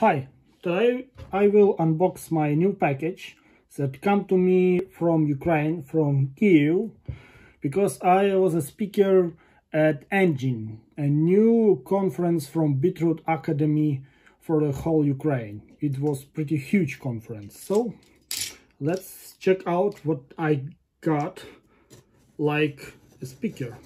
Hi, today I will unbox my new package that come to me from Ukraine, from Kyiv, because I was a speaker at Engine, a new conference from Bitrut Academy for the whole Ukraine. It was pretty huge conference. So let's check out what I got like a speaker.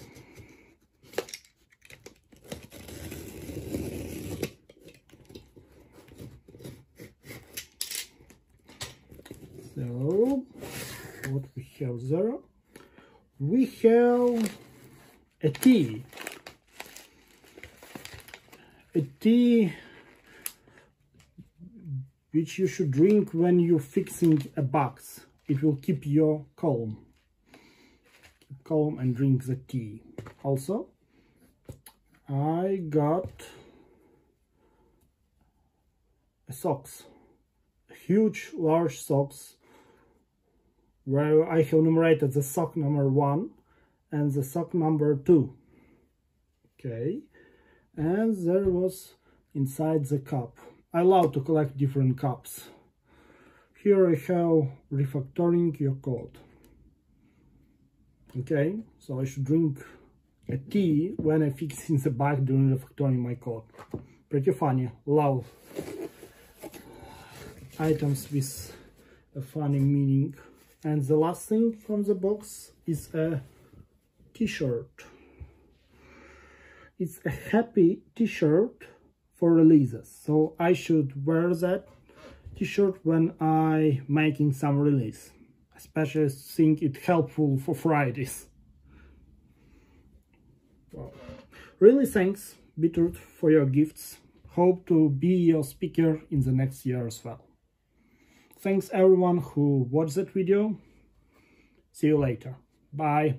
So, what we have there? We have a tea. A tea which you should drink when you're fixing a box. It will keep you calm. Calm and drink the tea. Also, I got socks. Huge, large socks, where I have numerated the sock number 1 and the sock number 2. Okay, and there was inside the cup. I love to collect different cups. Here I have refactoring your code. Okay, so I should drink a tea when I fix in the bike during refactoring my code. Pretty funny. Love items with a funny meaning. And the last thing from the box is a t-shirt. It's a happy t-shirt for releases, so I should wear that t-shirt when I making some release. Especially think it helpful for Fridays. Well, really thanks Bitrut for your gifts. Hope to be your speaker in the next year as well. Thanks everyone who watched that video. See you later. Bye.